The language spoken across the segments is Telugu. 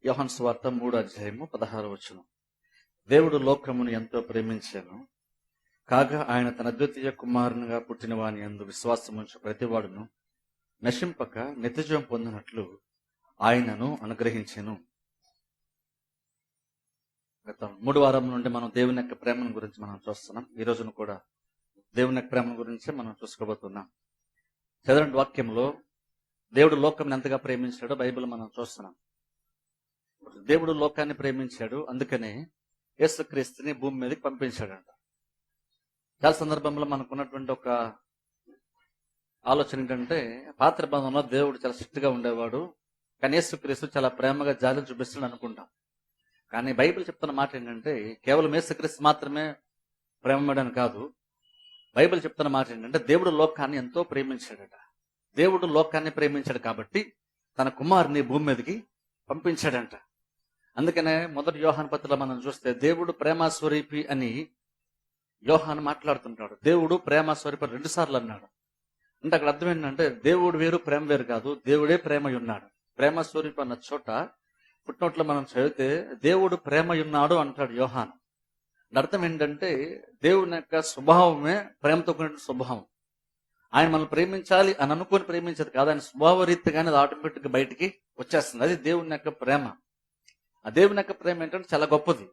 యోహాను సువార్త 3:16. దేవుడు లోకమును ఎంతో ప్రేమించాను, కాగా ఆయన తన అద్వితీయ కుమారునిగా పుట్టిన వాని యందు విశ్వాసముంచు ప్రతివాడును నశింపక నిత్యజీవం పొందినట్లు ఆయనను అనుగ్రహించెను. గత 3 వారం నుండి మనం దేవుని యొక్క ప్రేమను గురించి మనం చూస్తున్నాం. ఈ రోజును కూడా దేవుని యొక్క ప్రేమ గురించి మనం చూసుకోబోతున్నాం. చదవండి వాక్యంలో దేవుడు లోకం ఎంతగా ప్రేమించాడో బైబిల్ మనం చూస్తున్నాం. దేవుడు లోకాన్ని ప్రేమించాడు, అందుకనే యేసుక్రీస్తుని భూమి మీదకి పంపించాడంట. చాలా సందర్భంలో మనకున్నటువంటి ఒక ఆలోచన ఏంటంటే, పాత నిబంధనలో దేవుడు చాలా స్ట్రిక్ట్ గా ఉండేవాడు, కానీ యేసుక్రీస్తు చాలా ప్రేమగా జాలి చూపిస్తాడు అనుకుంటాం. కానీ బైబిల్ చెప్తున్న మాట ఏంటంటే, కేవలం యేసుక్రీస్తు మాత్రమే ప్రేమమని కాదు. బైబిల్ చెప్తున్న మాట ఏంటంటే, దేవుడు లోకాన్ని ఎంతో ప్రేమించాడట. దేవుడు లోకాన్ని ప్రేమించాడు కాబట్టి తన కుమారుని భూమి మీదకి పంపించాడంట. అందుకనే మొదటి యోహాను పత్రికలో మనం చూస్తే దేవుడు ప్రేమ స్వరూపి అని యోహాను మాట్లాడుతుంటాడు. దేవుడు ప్రేమ స్వరూపి 2 సార్లు అన్నాడు. అంటే అక్కడ అర్థం ఏంటంటే, దేవుడు వేరు ప్రేమ వేరు కాదు, దేవుడే ప్రేమ ఉన్నాడు. ప్రేమ స్వరూపి అన్న చోట పుట్టినట్లు మనం చదివితే దేవుడు ప్రేమ ఉన్నాడు అంటాడు యోహాను. అర్థం ఏంటంటే, దేవుని యొక్క స్వభావమే ప్రేమతో కూడిన స్వభావం. ఆయన మనల్ని ప్రేమించాలి అని అనుకుని ప్రేమించేది కాదు, ఆయన స్వభావ రీతిగానే అది ఆటోమేటిక్ గా బయటికి వచ్చేస్తుంది. అది దేవుని యొక్క ప్రేమ. ఆ దేవుని యొక్క ప్రేమ ఏంటంటే చాలా గొప్పది.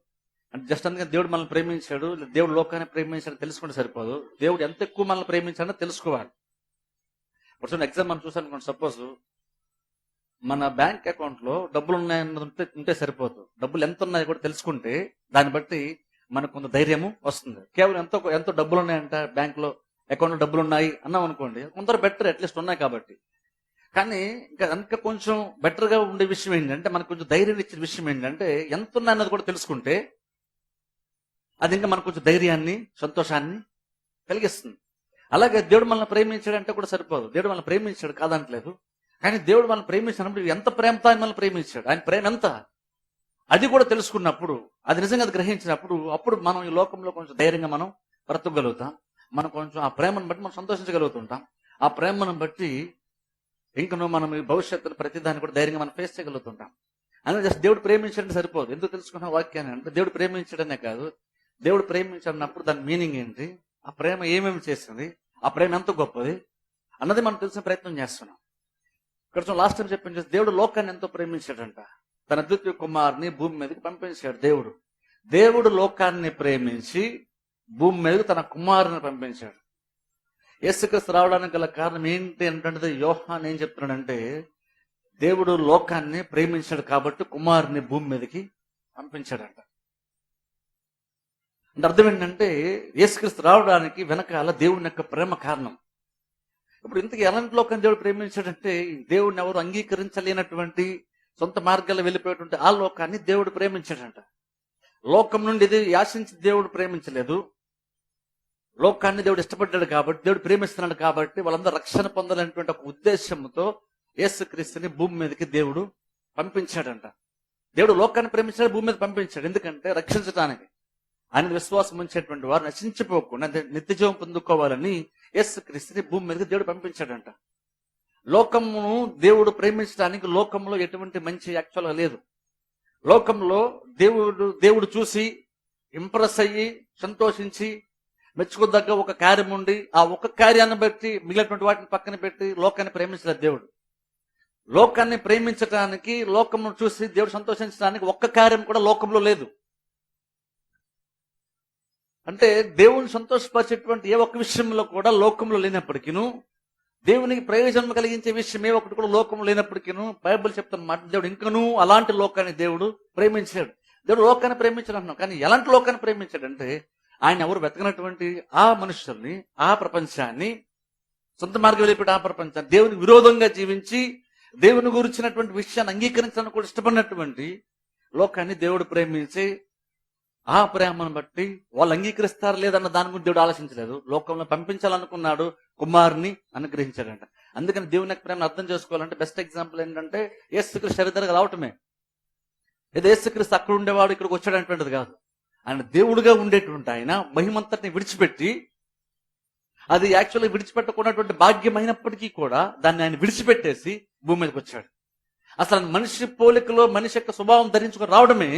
అంటే జస్ట్ అందుకని దేవుడు మనల్ని ప్రేమించాడు, దేవుడు లోకాన్ని ప్రేమించాడు తెలుసుకుంటే సరిపోదు. దేవుడు ఎంత ఎక్కువ మనల్ని ప్రేమించాడో తెలుసుకోవాలి. ఇప్పుడు ఎగ్జామ్ మనం చూసాను, సపోజ్ మన బ్యాంక్ అకౌంట్ లో డబ్బులు ఉన్నాయన్నది ఉంటే సరిపోదు. డబ్బులు ఎంత ఉన్నాయో కూడా తెలుసుకుంటే దాన్ని బట్టి మనకు కొంత ధైర్యము వస్తుంది. కేవలం ఎంతో డబ్బులు ఉన్నాయంట బ్యాంక్ లో, అకౌంట్ లో డబ్బులు ఉన్నాయి అన్నాం అనుకోండి, కొందరు బెటర్ అట్లీస్ట్ ఉన్నాయి కాబట్టి. కానీ ఇంకా కొంచెం బెటర్ గా ఉండే విషయం ఏంటంటే, మనకు కొంచెం ధైర్యం ఇచ్చే విషయం ఏంటంటే, ఎంత ఉన్నాయన్నది కూడా తెలుసుకుంటే అది ఇంకా మనకు కొంచెం ధైర్యాన్ని, సంతోషాన్ని కలిగిస్తుంది. అలాగే దేవుడు మనల్ని ప్రేమించాడంటే కూడా సరిపోదు. దేవుడు మనల్ని ప్రేమించాడు కాదంటలేదు, కానీ దేవుడు మనల్ని ప్రేమించినప్పుడు ఎంత ప్రేమతో ఆయన మనల్ని ప్రేమించాడు, ఆయన ప్రేమ ఎంత అది కూడా తెలుసుకున్నప్పుడు, అది నిజంగా అది గ్రహించినప్పుడు, అప్పుడు మనం ఈ లోకంలో కొంచెం ధైర్యంగా మనం బ్రతకగలుగుతాం. మనం కొంచెం ఆ ప్రేమను బట్టి మనం సంతోషించగలుగుతుంటాం. ఆ ప్రేమను బట్టి ఇంకనూ మనం ఈ భవిష్యత్తులో ప్రతిదాన్ని కూడా ధైర్యంగా మనం ఫేస్ చేయగలుగుతుంటాం. అందుకే జస్ట్ దేవుడు ప్రేమించడం సరిపోదు. ఎందుకు తెలుసుకున్న వాక్యాన్ని అంటే, దేవుడు ప్రేమించడనే కాదు, దేవుడు ప్రేమించడినప్పుడు దాని మీనింగ్ ఏంటి, ఆ ప్రేమ ఏమేమి చేసింది, ఆ ప్రేమ ఎంత గొప్పది అన్నది మనం తెలిసిన ప్రయత్నం చేస్తున్నాం. ఇక్కడ లాస్ట్ టైం చెప్పింది, దేవుడు లోకాన్ని ఎంతో ప్రేమించాడంట, తన అద్వితీయ కుమారుని భూమి మీదకి పంపించాడు. దేవుడు లోకాన్ని ప్రేమించి భూమి మీదకి తన కుమారుని పంపించాడు. యేసుక్రీస్తు రావడానికి గల కారణం ఏంటి అంటే, యోహాను ఏం చెప్తున్నాడంటే, దేవుడు లోకాన్ని ప్రేమించాడు కాబట్టి కుమారుని భూమి మీదకి పంపించాడంట. అంటే అర్థం ఏంటంటే, యేసుక్రీస్తు రావడానికి వెనకాల దేవుని యొక్క ప్రేమ కారణం. ఇప్పుడు ఇంతకీ ఎలాంటి లోకాన్ని దేవుడు ప్రేమించాడంటే, దేవుడిని ఎవరు అంగీకరించలేనటువంటి సొంత మార్గాల్లో వెళ్ళిపోయేటువంటి ఆ లోకాన్ని దేవుడు ప్రేమించాడంట. లోకం నుండి ఇది యాశించి దేవుడు ప్రేమించలేదు. లోకాన్ని దేవుడు ఇష్టపడ్డాడు కాబట్టి, దేవుడు ప్రేమిస్తున్నాడు కాబట్టి వాళ్ళందరూ రక్షణ పొందాలనేటువంటి ఒక ఉద్దేశంతో యేసుక్రీస్తుని భూమి మీదకి దేవుడు పంపించాడంట. దేవుడు లోకాన్ని ప్రేమించాడు, భూమి మీద పంపించాడు. ఎందుకంటే రక్షించడానికి, ఆయన విశ్వాసం ఉంచేటువంటి వారు నశించిపోకుండా నిత్యజీవం పొందుకోవాలని యేసుక్రీస్తుని భూమి మీదకి దేవుడు పంపించాడంట. లోకమును దేవుడు ప్రేమించడానికి లోకంలో ఎటువంటి మంచి యాక్చువల్గా లేదు. లోకంలో దేవుడు చూసి ఇంప్రెస్ అయ్యి సంతోషించి మెచ్చుకోదగ్గ ఒక కార్యం ఉండి, ఆ ఒక కార్యాన్ని బట్టి మిగిలినటువంటి వాటిని పక్కన పెట్టి లోకాన్ని ప్రేమించలేదు దేవుడు. లోకాన్ని ప్రేమించడానికి, లోకమును చూసి దేవుడు సంతోషించడానికి ఒక్క కార్యం కూడా లోకంలో లేదు. అంటే దేవుని సంతోషపరిచేటువంటి ఏ ఒక్క విషయంలో కూడా లోకంలో లేనప్పటికీను, దేవునికి ప్రయోజనం కలిగించే విషయం ఏ ఒక్కటి కూడా లోకంలో లేనప్పటికీను, బైబిల్ చెప్తున్న మాట, దేవుడు ఇంకనూ అలాంటి లోకాన్ని దేవుడు ప్రేమించాడు. దేవుడు లోకాన్ని ప్రేమించాడు అంటున్నాం, కానీ ఎలాంటి లోకాన్ని ప్రేమించాడంటే, ఆయన ఎవరు వెతకనటువంటి ఆ మనుషుల్ని, ఆ ప్రపంచాన్ని, సొంత మార్గం వెళ్ళిపోయి ఆ ప్రపంచాన్ని, దేవునికి విరోధంగా జీవించి దేవుని గురించినటువంటి విషయాన్ని అంగీకరించడానికి కూడా ఇష్టపడినటువంటి లోకాన్ని దేవుడు ప్రేమించి, ఆ ప్రేమను బట్టి వాళ్ళు అంగీకరిస్తారు లేదన్న దాని గురించి దేవుడు ఆలోచించలేదు. లోకంలో పంపించాలనుకున్నాడు, కుమారుని అనుగ్రహించాడంట. అందుకని దేవుని యొక్క ప్రేమను అర్థం చేసుకోవాలంటే బెస్ట్ ఎగ్జాంపుల్ ఏంటంటే, యేసుక్రీస్తు శరీరంగా రావటమే. ఏదో యేసుక్రీస్తు అక్కడ ఉండేవాడు ఇక్కడికి వచ్చాడనేటువంటిది కాదు. ఆయన దేవుడుగా ఉండేటువంటి ఆయన మహిమంతటిని విడిచిపెట్టి, అది యాక్చువల్గా విడిచిపెట్టకున్నటువంటి భాగ్యం అయినప్పటికీ కూడా దాన్ని ఆయన విడిచిపెట్టేసి భూమి మీదకి వచ్చాడు. అసలు మనిషి పోలికలో మనిషి యొక్క స్వభావం ధరించుకొని రావడమే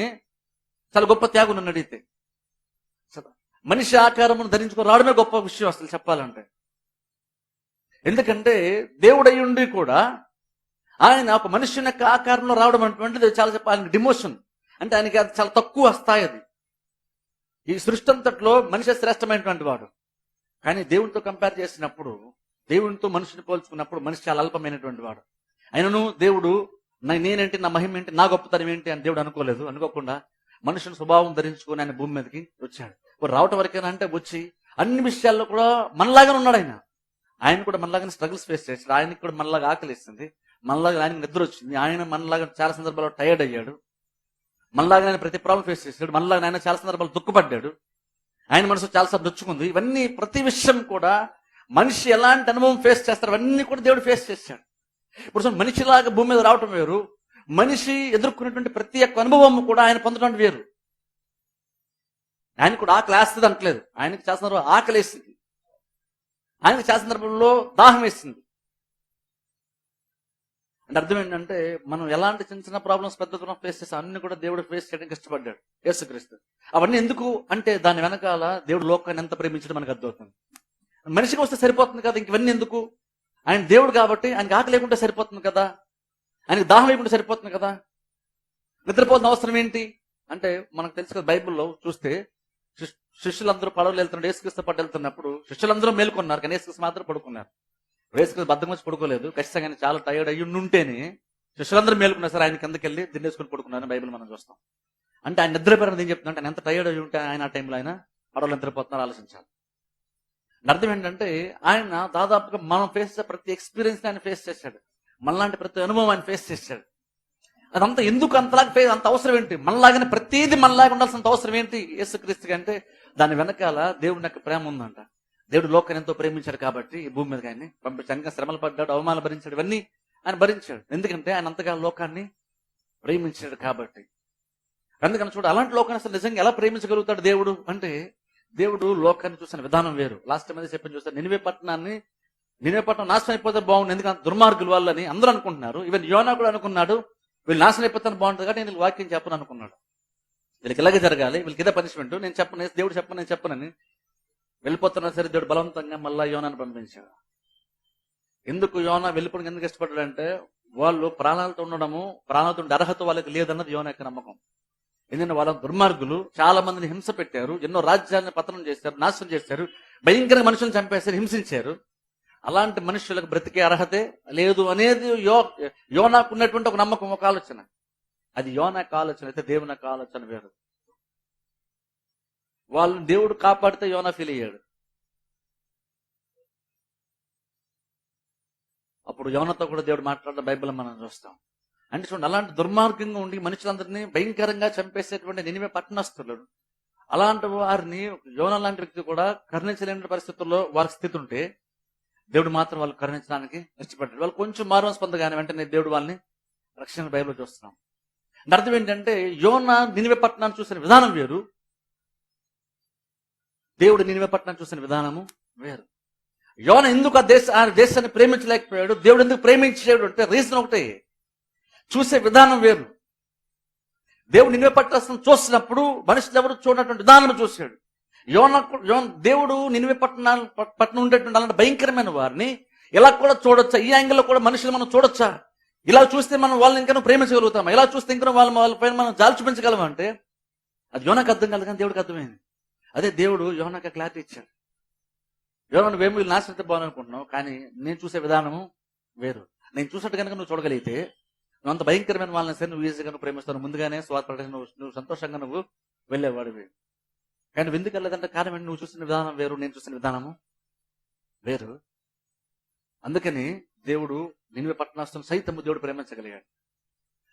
చాలా గొప్ప త్యాగం నన్ను అడిగితే. మనిషి ఆకారమును ధరించుకొని రావడమే గొప్ప విషయం అసలు చెప్పాలంటే. ఎందుకంటే దేవుడై ఉండి కూడా ఆయన ఒక మనుషుని యొక్క ఆకారంలో రావడం అటువంటిది చాలా ఆయనకి డిమోషన్, అంటే ఆయనకి అది చాలా తక్కువ స్థాయి. అది ఈ సృష్టి అంతట్లో మనిషి శ్రేష్టమైనటువంటి వాడు. కానీ దేవునితో కంపేర్ చేసినప్పుడు, దేవునితో మనిషిని పోల్చుకున్నప్పుడు మనిషి చాలా అల్పమైనటువంటి వాడు. ఆయనను దేవుడు నేనేంటి, నా మహిమ ఏంటి, నా గొప్పతనం ఏంటి అని దేవుడు అనుకోలేదు. అనుకోకుండా మనుషుని స్వభావం ధరించుకొని ఆయన భూమి మీదకి వచ్చాడు. రావటం వరకేనా అంటే వచ్చి అన్ని విషయాల్లో కూడా మనలాగానే ఉన్నాడు. ఆయన కూడా మనలాగానే స్ట్రగుల్స్ ఫేస్ చేశాడు. ఆయనకి కూడా మనలాగా ఆకలిస్తుంది, మనలాగా ఆయనకి నిద్ర వచ్చింది, ఆయన మనలాగా చాలా సందర్భాల్లో టైర్డ్ అయ్యాడు, మనలాగా ఆయన ప్రతి ప్రాబ్లం ఫేస్ చేశాడు, మనలాగా ఆయన చాలా సందర్భాలు దుఃఖపడ్డాడు, ఆయన మనసు చాలాసార్లు నొచ్చుకుంది. ఇవన్నీ ప్రతి విషయం కూడా మనిషి ఎలాంటి అనుభవం ఫేస్ చేస్తారు అవన్నీ కూడా దేవుడు ఫేస్ చేశాడు. ఇప్పుడు మనిషిలాగా భూమి మీద రావటం వేరు, మనిషి ఎదుర్కొనేటువంటి ప్రతి ఒక్క అనుభవం కూడా ఆయన పొందడం వేరు. ఆయన కూడా ఆకలి వేస్తుంది అంటలేదు, ఆయనకి చాలా సందర్భంలో ఆకలి వేస్తుంది, ఆయనకి చాలా సందర్భంలో దాహం వేస్తుంది. అంటే అర్థం ఏంటంటే మనం ఎలాంటి చిన్న చిన్న ప్రాబ్లమ్స్ పెద్ద దూరం ఫేస్ చేస్తాం అన్ని కూడా దేవుడు ఫేస్ చేయడానికి ఇష్టపడ్డాడు యేసుక్రీస్తు. అవన్నీ ఎందుకు అంటే దాని వెనకాల దేవుడు లోకాన్ని ఎంత ప్రేమించడం మనకు అర్థమవుతుంది. మనిషికి వస్తే సరిపోతుంది కదా, ఇంకవన్నీ ఎందుకు? ఆయన దేవుడు కాబట్టి ఆయనకి ఆకలి లేకుంటే సరిపోతుంది కదా, ఆయనకి దాహం లేకుంటే సరిపోతుంది కదా, నిద్రపోతున్న అవసరం ఏంటి అంటే మనకు తెలుసు కదా. బైబిల్లో చూస్తే శిష్యులందరూ పడవలు వెళ్తున్నారు, యేసుక్రీస్తు పట్టు వెళ్తున్నప్పుడు శిష్యులందరూ మేలుకున్నారు, కానీ యేసుక్రీస్తు మాత్రం పడుకున్నారు. యేసుక్రీస్తు బద్దం వచ్చి పడుకోలేదు, ఖచ్చితంగా చాలా టైర్డ్ అయ్యి ఉంటేనే శిష్యులందరూ మేలుకున్నారు. సార్ ఆయన కిందకి వెళ్ళి దిన్నేసుకుని పడుకున్నారని బైబిల్ మనం చూస్తాం. అంటే ఆయన నిద్రపోయారని ఏం చెప్తున్నా అంటే ఆయన ఎంత టైర్డ్ అయ్యి ఉంటే ఆయన ఆ టైంలో ఆయన పడవలు నిద్రపోతున్నారు ఆలోచించాలి. అర్థం ఏంటంటే ఆయన దాదాపుగా మనం ఫేస్ చేసే ప్రతి ఎక్స్పీరియన్స్ ఆయన ఫేస్ చేశాడు, మనలాంటి ప్రతి అనుభవం ఆయన ఫేస్ చేశాడు. అదంతా ఎందుకు అంతలాగా అంత అవసరం ఏంటి? మనలాగానే ప్రతిదీ మనలాగా ఉండాల్సినంత అవసరం ఏంటి యేసుక్రీస్తుకి అంటే దాని వెనకాల దేవుని యొక్క ప్రేమ ఉందంట. దేవుడు లోకాన్ని ఎంతో ప్రేమించాడు కాబట్టి ఈ భూమి మీదకి ఆయన్ని పంపించాడు. శ్రమలు పడ్డాడు, అవమానాలు భరించాడు, ఇవన్నీ ఆయన భరించాడు. ఎందుకంటే ఆయన అంతగా లోకాన్ని ప్రేమించాడు కాబట్టి. అందుకని చూడు, అలాంటి లోకాన్ని అసలు నిజంగా ఎలా ప్రేమించగలుగుతాడు దేవుడు అంటే దేవుడు లోకాన్ని చూసిన విధానం వేరు. లాస్ట్ టైం అయితే చెప్పని చూస్తారు, నినివే పట్టణం నాశనం అయిపోతే బాగుంది, ఎందుకంటే దుర్మార్గులు వాళ్ళని అందరూ అనుకుంటున్నారు. ఈవెన్ యోనా కూడా అనుకున్నాడు వీళ్ళు నాశనం అయిపోతాను బాగుంటుంది కాబట్టి నేను వాక్యం చెప్పను అనుకున్నాడు. వీళ్ళకి ఇలాగే జరగాలి, వీళ్ళకి ఇదే పనిష్మెంట్, నేను చెప్పను, దేవుడు చెప్పను, నేను చెప్పనని వెళ్ళిపోతున్నా సరే దేవుడు బలవంతంగా మళ్ళా యోనాను పంపించాడు. ఎందుకు యోనా వెళ్ళిపోవడానికి ఎందుకు ఇష్టపడ్డాడంటే వాళ్ళు ప్రాణాలతో ఉండడము, ప్రాణాలతో ఉండే అర్హత వాళ్ళకి లేదన్నది యోనా యొక్క నమ్మకం. ఎందుకంటే వాళ్ళ దుర్మార్గులు చాలా మందిని హింస పెట్టారు, ఎన్నో రాజ్యాన్ని పతనం చేశారు, నాశనం చేశారు, భయంకరంగా మనుషులను చంపేశారు, హింసించారు. అలాంటి మనుషులకు బ్రతికే అర్హతే లేదు అనేది యోనాకు ఉన్నటువంటి ఒక నమ్మకం, ఒక ఆలోచన. అది యోనాకు ఆలోచన అయితే దేవుని యొక్క ఆలోచన వేరు. వాళ్ళని దేవుడు కాపాడితే యోనా ఫీల్ అయ్యాడు. అప్పుడు యోనాతో కూడా దేవుడు మాట్లాడడం బైబిల్ మనం చూస్తాం. అంటే చూడండి, అలాంటి దుర్మార్గంగా ఉండి మనుషులందరినీ భయంకరంగా చంపేసేటువంటి నినివే పట్టణస్థులు, అలాంటి వారిని యోనా లాంటి వ్యక్తి కూడా కరుణించలేని పరిస్థితుల్లో వారి స్థితి ఉంటే దేవుడు మాత్రం వాళ్ళు కరుణించడానికి ఇష్టపడ్డాడు. వాళ్ళు కొంచెం మారవలసి పొందగానే వెంటనే దేవుడు వాళ్ళని రక్షణ బైబిల్లో చూస్తున్నాం. అర్థం ఏంటంటే యోనా నినివే పట్టణాన్ని చూసిన విధానం వేరు, దేవుడు నినివే పట్టణాన్ని చూసిన విధానము వేరు. యోనా ఎందుకు ఆ దేశాన్ని ప్రేమించలేకపోయాడు, దేవుడు ఎందుకు ప్రేమించాడు అంటే రీజన్ ఒకటే, చూసే విధానం వేరు. దేవుడు నినివే పట్టణం చూసినప్పుడు మనుషులు ఎవరు చూడనటువంటి విధానం చూశాడు. దేవుడు నినివే పట్టణం ఉండేటువంటి అలాంటి భయంకరమైన వారిని ఇలా కూడా చూడొచ్చా, ఈ యాంగిల్లో కూడా మనుషులు మనం చూడొచ్చా, ఇలా చూస్తే మనం వాళ్ళని ఇంకా ప్రేమించగలుగుతామా, ఇలా చూస్తే ఇంకా వాళ్ళ పైన మనం జాలి చూపించగలమా అంటే అది యోనాకు అర్థం కాదు, కానీ దేవుడికి అర్థమైంది. అదే దేవుడు యోనాకు క్లారిటీ ఇచ్చాడు. యోనా నువ్వేమో వీళ్ళు నాశనం బాగాలనుకుంటున్నావు, కానీ నేను చూసే విధానము వేరు. నేను చూసినట్టు కనుక నువ్వు చూడగలిగితే నువ్వు అంత భయంకరమైన వాళ్ళని సరే నువ్వు ఈజీగా నువ్వు ప్రేమిస్తావు, ముందుగానే స్వార్థపడే నువ్వు సంతోషంగా నువ్వు వెళ్ళేవాడివి. కానీ నువ్వు ఎందుకు వెళ్ళలేదంటే కారణం ఏంటి, నువ్వు చూసిన విధానం వేరు, నేను చూసిన విధానము వేరు. అందుకని దేవుడు నినివే పట్టణస్థులను సైతము దేవుడు ప్రేమించగలిగాడు.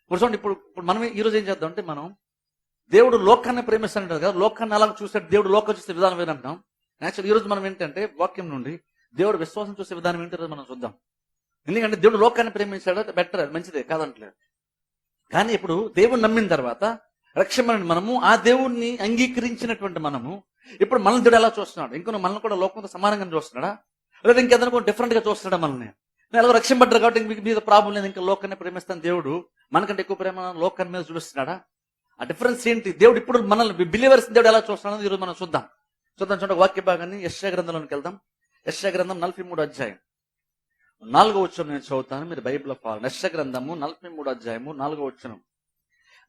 ఇప్పుడు చూడండి, ఇప్పుడు మనం ఈ రోజు ఏం చేద్దాం అంటే మనం దేవుడు లోకాన్ని ప్రేమిస్తానంటారు కదా, లోకాన్ని అలా చూసాడు, దేవుడు లోకం చూసే విధానం వేరంటాం. యాక్చువల్ ఈ రోజు మనం ఏంటంటే వాక్యం నుండి దేవుడు విశ్వాసం చూసే విధానం ఏంటో మనం చూద్దాం. ఎందుకంటే దేవుడు లోకాన్ని ప్రేమించాడు, బెటర్, అది మంచిదే కాదంటలేదు. కానీ ఇప్పుడు దేవుడు నమ్మిన తర్వాత రక్షణ మనము ఆ దేవుణ్ణి అంగీకరించినటువంటి మనము ఇప్పుడు మనల్ని దేవుడు ఎలా చూస్తున్నాడు, ఇంకా మనల్ని కూడా లోకంతో సమానంగా చూస్తున్నాడా, లేదా ఇంకేదైనా డిఫరెంట్ గా చూస్తున్నాడా? మనల్ని నేను ఎలా రక్షింపడ్డారు కాబట్టి మీకు మీద ప్రాబ్లం లేదు, ఇంకా లోకాన్ని ప్రేమిస్తాను దేవుడు మనకంటే ఎక్కువ ప్రేమ లోకాన్ని మీద చూపిస్తున్నాడా? ఆ డిఫరెన్స్ ఏంటి? దేవుడు ఇప్పుడు మనల్ని బిలీవర్స్ దేవుడు ఎలా చూస్తున్నాడో ఈరోజు మనం చూద్దాం. చూడండి వాక్య భాగాన్ని యెషయా గ్రంథంలోకి వెళ్దాం. యెషయా గ్రంథం 43 అధ్యాయం 4వ వచనం నేను చదువుతాను, మీరు బైబిల్లో ఫాలో. యెషయా గ్రంథము 43 అధ్యాయము 4వ వచనం.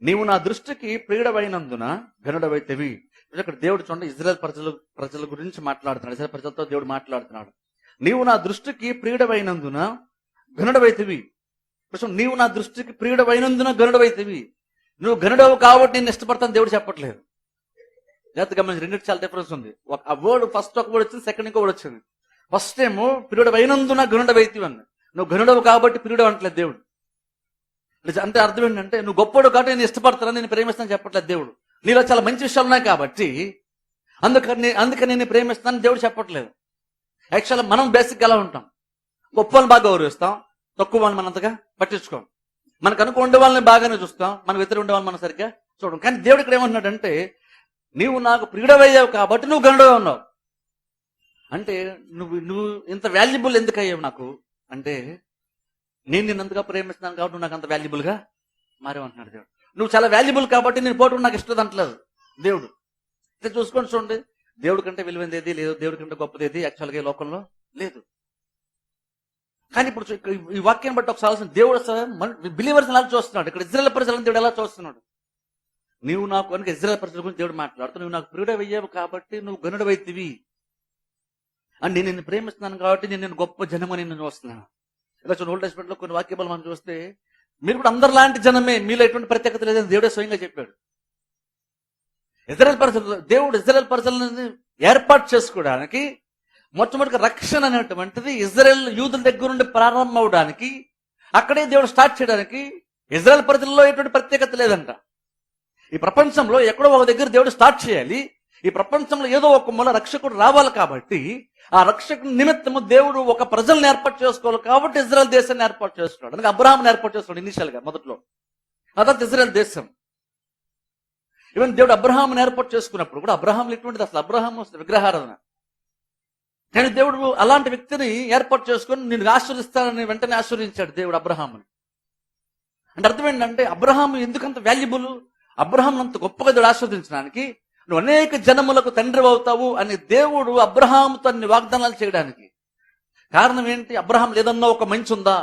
నీవు నా దృష్టికి ప్రియుడవైనందున ఘనుడవైతివి. ఇక్కడ దేవుడు చూడండి ఇజ్రాయెల్ ప్రజల గురించి మాట్లాడుతున్నాడు. ఇజ్రాయెల్ ప్రజలతో దేవుడు మాట్లాడుతున్నాడు. నీవు నా దృష్టికి ప్రియుడవైనందున ఘనుడవైతివి. నీవు నా దృష్టికి ప్రియుడవైనందున ఘనుడవైతివి. నువ్వు ఘనుడవు కాబట్టి నేను ఇష్టపడతాను దేవుడు చెప్పట్లేదు. జాగ్రత్త గమనించి, రెండింటి చాలా డిఫరెన్స్ ఉంది. ఆ వర్డ్ ఫస్ట్ ఒక వర్డ్ వచ్చింది, సెకండ్ ఇంకో వర్డ్ వచ్చింది. ఫస్ట్ ఏమో ప్రియుడవైనందున ఘనుడవైతివి అన్న. నువ్వు ఘనుడవు కాబట్టి ప్రియుడు అంటలేదు దేవుడు. అంటే అర్థం ఏంటంటే నువ్వు గొప్పడు కాబట్టి నేను ఇష్టపడతాను, నేను ప్రేమిస్తాను చెప్పట్లేదు దేవుడు. నీలో చాలా మంచి విషయాలు ఉన్నాయి కాబట్టి అందుకని నేను ప్రేమిస్తాను దేవుడు చెప్పట్లేదు. యాక్చువల్గా మనం బేసిక్గా ఎలా ఉంటాం? గొప్ప వాళ్ళని బాగా గౌరవిస్తాం, తక్కువ వాళ్ళని మనం అంతగా పట్టించుకోం. మనకు అనుకో ఉండే వాళ్ళని బాగానే చూస్తాం, మనకు వ్యతిరేక ఉండే వాళ్ళని మనం సరిగ్గా చూడం. కానీ దేవుడు ఇక్కడ ఏమంటున్నాడంటే నీవు నాకు ప్రియుడవయ్యావు కాబట్టి నువ్వు గనుడవే ఉన్నావు. అంటే నువ్వు ఇంత వాల్యుబుల్ ఎందుకు అయ్యావు నాకు అంటే నేను నిన్నంతగా ప్రేమిస్తున్నాను కాబట్టి నువ్వు నాకు అంత వాల్యుబుల్గా మారేమంటున్నాడు దేవుడు. నువ్వు చాలా వాల్యుబుల్ కాబట్టి నేను పోవడం నాకు ఇష్టం అంటలేదు దేవుడు. అయితే చూడండి, దేవుడి కంటే విలువైనది ఏది లేదు, దేవుడి కంటే గొప్పది ఏది యాక్చువల్గా ఈ లోకంలో లేదు. కానీ ఇప్పుడు ఈ వాక్యాన్ని బట్టి ఒకసారి ఆలోచన, దేవుడు బిలీవర్స్ ఎలా చూస్తున్నాడు, ఇక్కడ ఇజ్రాయెల్ ప్రజలను దేవుడు ఎలా చూస్తున్నాడు. నీవు నాకు కనుక ఇజ్రాయెల్ ప్రజల గురించి దేవుడు మాట్లాడుతూ నువ్వు నాకు ప్రియుడవయ్యావు కాబట్టి నువ్వు గనుడవైతివి అని నేను నిన్ను ప్రేమిస్తున్నాను కాబట్టి నేను గొప్ప జనమని నేను చూస్తున్నాను. ఇలా చూడండి, ఓల్డ్ టెస్ట్మెంట్ లో కొన్ని వాక్యాలు మనం చూస్తే మీరు కూడా అందరిలాంటి జనమే, మీలో ఎటువంటి ప్రత్యేకత లేదని దేవుడే స్వయంగా చెప్పాడు. దేవుడు ఇజ్రాయెల్ ప్రజలను ఏర్పాటు చేసుకోవడానికి మొట్టమొదటిగా రక్షణ అనేటువంటిది ఇజ్రాయెల్ యూదుల దగ్గర నుండి ప్రారంభం అవడానికి, అక్కడే దేవుడు స్టార్ట్ చేయడానికి ఇజ్రాయెల్ ప్రజల్లో ఎటువంటి ప్రత్యేకత లేదంట. ఈ ప్రపంచంలో ఎక్కడో ఒక దగ్గర దేవుడు స్టార్ట్ చేయాలి. ఈ ప్రపంచంలో ఏదో ఒక మూల రక్షకుడు రావాలి కాబట్టి ఆ రక్షకుడి నిమిత్తము దేవుడు ఒక ప్రజలను ఏర్పాటు చేసుకోవాలి కాబట్టి ఇజ్రాయెల్ దేశాన్ని ఏర్పాటు చేసుకున్నాడు. అందుకే అబ్రహాంని ఏర్పాటు చేసుకున్నాడు ఇనిషియల్ గా మొదట్లో. అదంతా ఇజ్రాయెల్ దేశం. ఈవెన్ దేవుడు అబ్రహాంని ఏర్పాటు చేసుకున్నప్పుడు కూడా అబ్రహాంలో ఎటువంటిది అసలు అబ్రహాం విగ్రహారాధన. కానీ దేవుడు అలాంటి వ్యక్తిని ఏర్పాటు చేసుకొని నేను ఆశీర్వదిస్తానని వెంటనే ఆశీర్వదించాడు దేవుడు అబ్రహాంని. అంటే అర్థం ఏంటంటే అబ్రహాం ఎందుకంత వాల్యుబుల్, అబ్రహాం అంత గొప్పగా దేవుడు ఆశీర్వదించడానికి, నువ్వు అనేక జనములకు తండ్రి అవుతావు అని దేవుడు అబ్రహాంతో అన్ని వాగ్దానాలు చేయడానికి కారణం ఏంటి? అబ్రహాం ఏదన్నా ఒక మంచి ఉందా?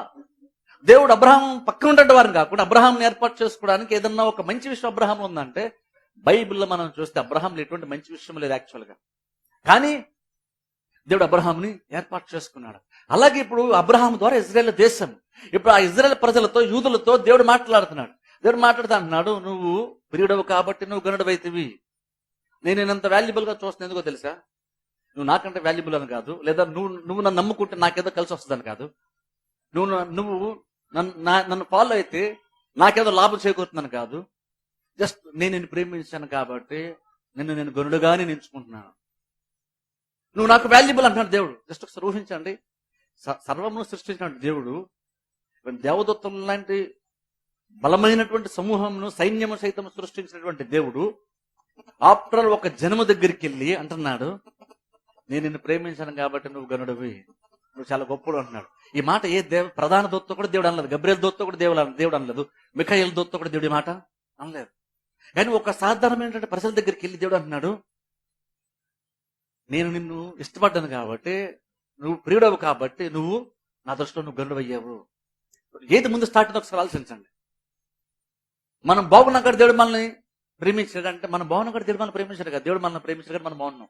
దేవుడు అబ్రహాం పక్కన ఉండే వారిని కాకుండా అబ్రహాంని ఏర్పాటు చేసుకోవడానికి ఏదన్నా ఒక మంచి విషయం అబ్రహాం ఉందంటే బైబిల్లో మనం చూస్తే అబ్రహాంలో ఎటువంటి మంచి విషయం లేదు యాక్చువల్గా. కానీ దేవుడు అబ్రహాంని ఏర్పాటు చేసుకున్నాడు. అలాగే ఇప్పుడు అబ్రహాం ద్వారా ఇజ్రాయెల్ దేశం, ఇప్పుడు ఆ ఇజ్రాయెల్ ప్రజలతో యూదులతో దేవుడు మాట్లాడుతున్నాడు. దేవుడు మాట్లాడుతూ అంటున్నాడు, నువ్వు ప్రియుడవు కాబట్టి నువ్వు గనుడవైతివి. నేను నేనంత వాల్యుబుల్ గా చూస్తున్నా ఎందుకో తెలుసా? నువ్వు నాకంటే వాల్యుబుల్ అని కాదు, లేదా నువ్వు నన్ను నమ్ముకుంటే నాకేదో కలిసి వస్తుందని కాదు, నువ్వు నన్ను ఫాలో అయితే నాకేదో లాభం చేకూరుతుందని కాదు. జస్ట్ నేను నిన్ను ప్రేమించాను కాబట్టి నేను గనుడుగానే ఎంచుకుంటున్నాను. నువ్వు నాకు వాల్యుబుల్ అంటున్నాడు దేవుడు. జస్ట్ ఒకసారి ఊహించండి, సర్వమును సృష్టించిన దేవుడు దేవదత్తం లాంటి బలమైనటువంటి సమూహమును సైన్యము సైతం సృష్టించినటువంటి దేవుడు ఆఫ్టర్ ఆల్ ఒక జనము దగ్గరికి వెళ్ళి అంటున్నాడు, నేను నిన్ను ప్రేమించాను కాబట్టి నువ్వు గనుడివి, నువ్వు చాలా గొప్పడు అంటున్నాడు. ఈ మాట ఏ ప్రధాన దూతతో కూడా దేవుడు అనలేదు, గబ్రియల్ దూతతో కూడా దేవుడు అనలేదు, మిఖాయిల్ దూతతో కూడా దేవుడి మాట అనలేదు. కానీ ఒక సాధారణమైనటువంటి ప్రజల దగ్గరికి వెళ్ళి దేవుడు అంటున్నాడు, నేను నిన్ను ఇష్టపడ్డాను కాబట్టి, నువ్వు ప్రియుడవు కాబట్టి నువ్వు నా దృష్టిలో నువ్వు గనుడవయ్యావు. ఏది ముందు స్టార్ట్ అయిందో ఒకసారి ఆలోచించండి. మనం బాగున్నాక దేవుడు మనల్ని ప్రేమించాడు అంటే, మనం బాగున్నాక దేవుడు మనల్ని ప్రేమించాడు కదా, దేవుడు మనల్ని ప్రేమించాడు కాబట్టి మనం బాగున్నాం.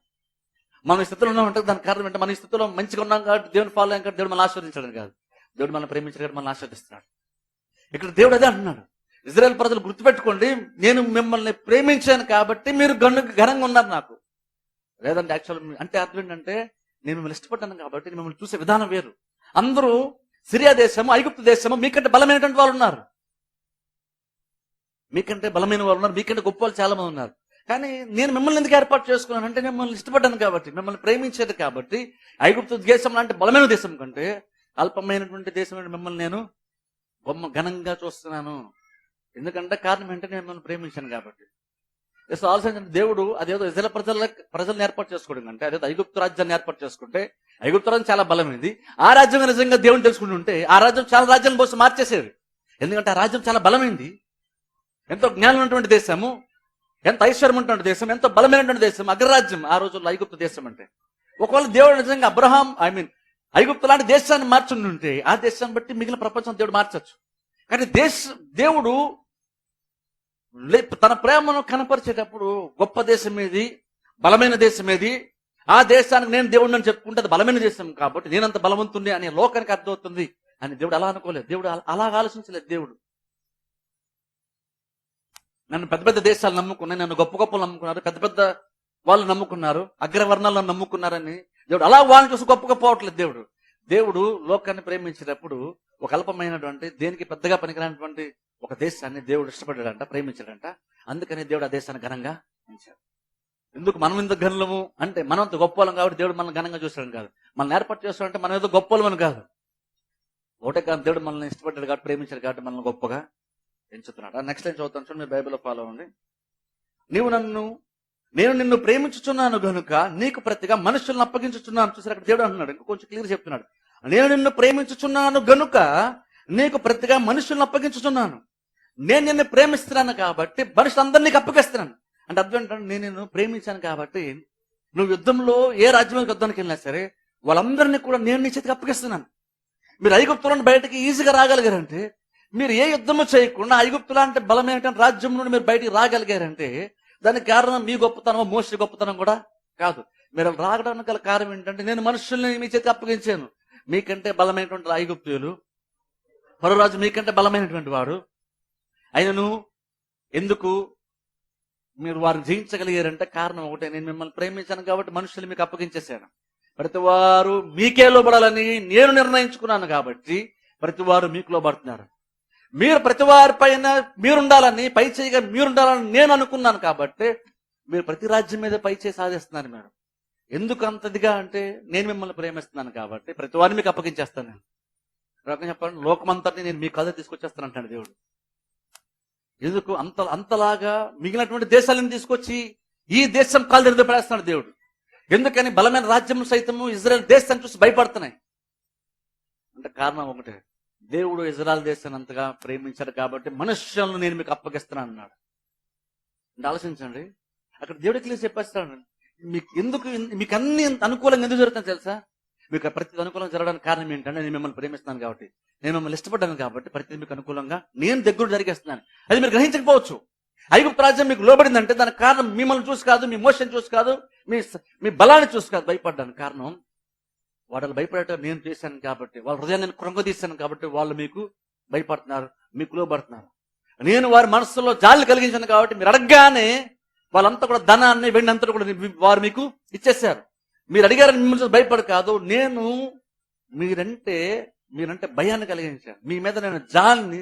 మనం ఈ స్థితిలో ఉన్నామంటే దానికి కారణం అంటే మన ఈ స్థితిలో మంచిగా ఉన్నాం కాబట్టి దేవుని ఫాలో అయ్యాం కాబట్టి దేవుడు మనల్ని ఆశీర్వదించడం కాదు, దేవుడు మనల్ని ప్రేమించాడు కాబట్టి మనల్ని ఆశీర్వదిస్తున్నాడు. ఇక్కడ దేవుడు అదే అంటున్నాడు, ఇజ్రాయెల్ ప్రజలు గుర్తుపెట్టుకోండి, నేను మిమ్మల్ని ప్రేమించాను కాబట్టి మీరు ఘనంగా ఉన్నారు నాకు. లేదంటే యాక్చువల్ అంటే అర్థం ఏంటంటే నేను మిమ్మల్ని ఇష్టపడ్డాను కాబట్టి మిమ్మల్ని చూసే విధానం వేరు. అందరూ సిరియా దేశము, ఐగుప్తు దేశము మీకంటే బలమైనటువంటి వాళ్ళు ఉన్నారు, మీకంటే బలమైన వాళ్ళు ఉన్నారు, మీకంటే గొప్ప వాళ్ళు చాలా మంది ఉన్నారు. కానీ నేను మిమ్మల్ని ఎందుకు ఏర్పాటు చేసుకున్నాను అంటే మిమ్మల్ని ఇష్టపడ్డాను కాబట్టి, మిమ్మల్ని ప్రేమించేది కాబట్టి. ఐగుప్తు దేశం లాంటి బలమైన దేశం కంటే అల్పమైనటువంటి దేశం మిమ్మల్ని నేను ఘనంగా చూస్తున్నాను. ఎందుకంటే కారణం ఏంటంటే నేను మిమ్మల్ని ప్రేమించాను కాబట్టి. ఆలోచన దేవుడు అదేదో ఇజ్రాయెల్ ప్రజలను ఏర్పాటు చేసుకోవడం అంటే అదేదో ఐగుప్తు రాజ్యాన్ని ఏర్పాటు చేసుకుంటే, ఐగుప్తు రాజ్యం చాలా బలమైంది, ఆ రాజ్యం నిజంగా దేవుని తెలుసుకుంటుంటే ఆ రాజ్యం చాలా రాజ్యాలను పోసి మార్చేసేది. ఎందుకంటే ఆ రాజ్యం చాలా బలమైంది, ఎంతో జ్ఞానం ఉన్నటువంటి దేశము, ఎంత ఐశ్వర్యం ఉన్నటువంటి దేశం, ఎంతో బలమైనటువంటి దేశం, అగ్రరాజ్యం ఆ రోజుల్లో ఐగుప్తు దేశం అంటే. ఒకవేళ దేవుడు నిజంగా ఐగుప్తు లాంటి దేశాన్ని మార్చుంటే ఆ దేశాన్ని బట్టి మిగిలిన ప్రపంచం దేవుడు మార్చచ్చు. కానీ దేవుడు తన ప్రేమను కనపరిచేటప్పుడు గొప్ప దేశం ఏది, బలమైన దేశం ఏది, ఆ దేశానికి నేను దేవుడిని అని చెప్పుకుంటే అది బలమైన దేశం కాబట్టి నేనంత బలవంతుణ్ణి అనే లోకానికి అర్థమవుతుంది అని దేవుడు అలా అనుకోలేదు. దేవుడు అలా ఆలోచించలేదు. దేవుడు నన్ను పెద్ద పెద్ద దేశాలు నమ్ముకున్నాయి, నన్ను గొప్ప గొప్పలు నమ్ముకున్నారు, పెద్ద పెద్ద వాళ్ళు నమ్ముకున్నారు, అగ్రవర్ణాలను నమ్ముకున్నారని దేవుడు అలా వాళ్ళని చూసి గొప్పగా పోవట్లేదు. దేవుడు లోకాన్ని ప్రేమించేటప్పుడు ఒక అల్పమైనటువంటి దేనికి పెద్దగా పనికిరానటువంటి ఒక దేశాన్ని దేవుడు ఇష్టపడ్డాడంట, ప్రేమించాడంట. అందుకని దేవుడు ఆ దేశాన్ని ఘనంగా ఉంచాడు. ఎందుకు మనం ఎందుకు ఘనులము అంటే మనం అంత గొప్పలం కాబట్టి దేవుడు మనల్ని ఘనంగా చూస్తాడు కాదు, మనల్ని ఏర్పాటు చేస్తాడంటే మనం ఏదో గొప్పలమని కాదు. ఒకటే కాదు, దేవుడు మనల్ని ఇష్టపడ్డాడు కాబట్టి, ప్రేమించాడు కాబట్టి మనల్ని గొప్పగా ఎంచుతున్నాడు. నెక్స్ట్ లైన్ చదువుతాను చూడండి, మీరు బైబిల్లో ఫాలో అవ్వండి. నేను నిన్ను ప్రేమించుచున్నాను గనుక నీకు ప్రతిగా మనుషులను అప్పగించుచున్నాను. చూసారు అక్కడ దేవుడు అంటున్నాడు, ఇంకా కొంచెం క్లియర్ చెప్తున్నాడు. నేను నిన్ను ప్రేమించుచున్నాను గనుక నీకు ప్రతిగా మనుషులను అప్పగించుచున్నాను. నేను నిన్ను ప్రేమిస్తున్నాను కాబట్టి మనుషులందరినీ నీకు అప్పగిస్తున్నాను. అంటే అర్థం ఏంటంటే నేను నిన్ను ప్రేమించాను కాబట్టి నువ్వు యుద్ధంలో ఏ రాజ్యం యుద్ధానికి వెళ్ళినా సరే వాళ్ళందరినీ కూడా నేను నీ చేతికి అప్పగిస్తున్నాను. మీరు ఐగుప్తు నుండి బయటకి ఈజీగా రాగలిగారంటే, మీరు ఏ యుద్ధము చేయకుండా ఐగుప్తు లాంటి బలమైన రాజ్యం నుండి మీరు బయటికి రాగలిగారంటే దానికి కారణం మీ గొప్పతనం, మోస గొప్పతనం కూడా కాదు. మీరు రాగడానికి గల కారణం ఏంటంటే నేను మనుషుల్ని మీ చేతికి అప్పగించాను. మీకంటే బలమైనటువంటి ఐగుప్తులు, పరరాజు మీకంటే బలమైనటువంటి వాడు అయినను ఎందుకు మీరు వారిని జయించగలిగారంటే కారణం ఒకటే, నేను మిమ్మల్ని ప్రేమించాను కాబట్టి మనుషులు మీకు అప్పగించేశాను. ప్రతి వారు మీకే లోబడాలని నేను నిర్ణయించుకున్నాను కాబట్టి ప్రతి వారు మీకు లోబడుతున్నారు. మీరు ప్రతి వారి పైన మీరుండాలని, పై చేయిగా మీరుండాలని నేను అనుకున్నాను కాబట్టి మీరు ప్రతి రాజ్యం మీద పై చేయి సాధిస్తున్నారు. మీరు ఎందుకు అంతదిగా అంటే నేను మిమ్మల్ని ప్రేమిస్తున్నాను కాబట్టి ప్రతి వారిని మీకు అప్పగించేస్తాను. నేను రకంగా చెప్పండి, లోకమంతటిని నేను మీ కథ తీసుకొచ్చేస్తాను అంటాడు దేవుడు. ఎందుకు అంతలాగా మిగిలినటువంటి దేశాలను తీసుకొచ్చి ఈ దేశం కాలు తెరిది పడేస్తున్నాడు దేవుడు. ఎందుకని బలమైన రాజ్యం సైతము ఇజ్రాయెల్ దేశాన్ని చూసి భయపడుతున్నాయి అంటే కారణం ఒకటే, దేవుడు ఇజ్రాయెల్ దేశాన్ని అంతగా ప్రేమించాడు కాబట్టి మనుష్యులను నేను మీకు అప్పగిస్తున్నాను అన్నాడు. అంటే ఆలోచించండి, అక్కడ దేవుడు క్లియర్ చెప్పేస్తాడు, మీకు అన్ని అనుకూలంగా ఎందుకు జరుగుతుంది తెలుసా? మీకు ప్రతి అనుకూలంగా జరగడానికి కారణం ఏంటంటే నేను మిమ్మల్ని ప్రేమిస్తున్నాను కాబట్టి, నేను మిమ్మల్ని ఇష్టపడ్డాను కాబట్టి ప్రతి మీకు అనుకూలంగా నేను దగ్గర జరిగేస్తున్నాను. అది మీరు గ్రహించకపోవచ్చు. ఐగుప్తు రాజ్యం మీకు లోబడిందంటే దానికి కారణం మిమ్మల్ని చూసి కాదు, మీ మోషన్ చూసి కాదు, మీ బలాన్ని చూసి కాదు భయపడ్డానికి కారణం. వాళ్ళు భయపడేట నేను చేశాను కాబట్టి, వాళ్ళ హృదయాన్ని నేను కృంగదీశాను కాబట్టి వాళ్ళు మీకు భయపడుతున్నారు, మీకు లోబడుతున్నారు. నేను వారి మనసులో జాలి కలిగించాను కాబట్టి మీరు అడగగానే వాళ్ళంతా కూడా ధనాన్ని వెండి అంతా కూడా వారు మీకు ఇచ్చేశారు. మీరు అడిగారని మిమ్మల్ని భయపడు కాదు, నేను మీరంటే భయాన్ని కలిగించాను, మీ మీద నేను జాలిని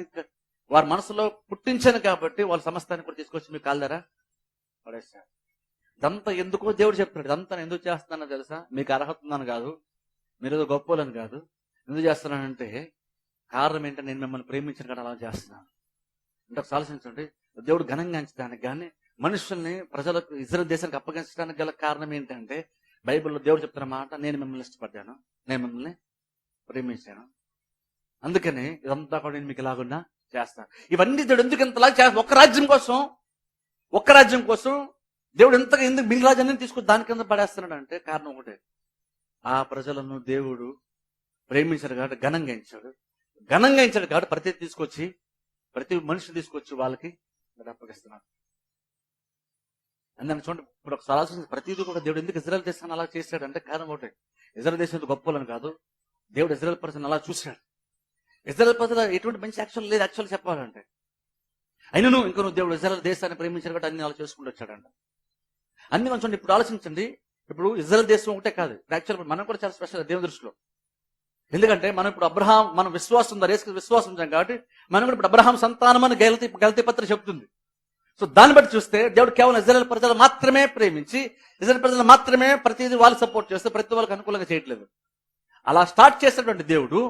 వారి మనసులో పుట్టించాను కాబట్టి వాళ్ళ సమస్తాన్ని కూడా తీసుకొచ్చి మీ కాళ్ళారా పడేశారు. ఇదంతా ఎందుకో దేవుడు చెప్తున్నాడు. ఇదంతా ఎందుకు చేస్తున్నానో తెలుసా? మీకు అర్హత ఉందని కాదు, మీరు ఏదో గొప్పలని కాదు. ఎందుకు చేస్తున్నానంటే కారణం ఏంటంటే నేను మిమ్మల్ని ప్రేమించిన కదా అలా చేస్తున్నాను. అంటే ఒకసారి ఆలోచించండి, దేవుడు ఘనంగా ఎంచడానికి కానీ మనుషుల్ని ప్రజలకు ఇజ్రాయెల్ దేశానికి అప్పగించడానికి గల కారణం ఏంటంటే బైబిల్లో దేవుడు చెప్తున్న మాట, నేను మిమ్మల్ని ఇష్టపడ్డాను, నేను మిమ్మల్ని ప్రేమించాను, అందుకని ఇదంతా కూడా నేను మీకు ఇలాగున్నా చేస్తాను. ఇవన్నీ దేవుడు ఎందుకు ఇంతలా చేస్తాను? ఒక్క రాజ్యం కోసం దేవుడు ఎందుకు మిగిలిన రాజ్యాన్ని తీసుకొచ్చి దాని కింద పడేస్తున్నాడు అంటే కారణం ఒకటే, ఆ ప్రజలను దేవుడు ప్రేమించాడు కాబట్టి ఘనంగా ఇచ్చాడు కాబట్టి ప్రతి మనిషిని తీసుకొచ్చి వాళ్ళకి అప్పగిస్తున్నాడు. అందుకని చూడండి, ఇప్పుడు ఒకసారి ఆలోచించి ప్రతిదీ కూడా దేవుడు ఎందుకు ఇజ్రాయెల్ దేశాన్ని అలా చేశాడు అంటే కారణం ఒకటే, ఇజ్రాయెల్ దేశం గొప్పలని కాదు, దేవుడు ఇజ్రాయెల్ ప్రజలను అలా చూశాడు. ఇజ్రాయెల్ ప్రజలు ఎటువంటి మంచి యాక్షన్ లేదు యాక్చువల్ చెప్పాలంటే. అయినను ఇంకా నువ్వు దేవుడు ఇజ్రాయెల్ దేశాన్ని ప్రేమించాడు కాబట్టి అన్ని అలా చేసుకుంటూ వచ్చాడంట. అన్ని కొంచెం ఇప్పుడు ఆలోచించండి, ఇప్పుడు ఇజ్రాయెల్ దేశం ఒకటే కాదు, యాక్చువల్ మనం కూడా చాలా స్పెషల్ దేవుని దృష్టిలో. ఎందుకంటే మనం ఇప్పుడు మనం విశ్వాసం ఉంచాం కాబట్టి మనం కూడా ఇప్పుడు అబ్రహాం సంతానం అని గలతీ పత్రిక చెప్తుంది. సో దాన్ని బట్టి చూస్తే దేవుడు కేవలం ఇజ్రాయెల్ ప్రజలు మాత్రమే ప్రేమించి ఇజ్రాయెల్ ప్రజలు మాత్రమే ప్రతిదీ వాళ్ళు సపోర్ట్ చేస్తే ప్రతి వాళ్ళకి అనుకూలంగా చేయట్లేదు. అలా స్టార్ట్ చేసినటువంటి దేవుడు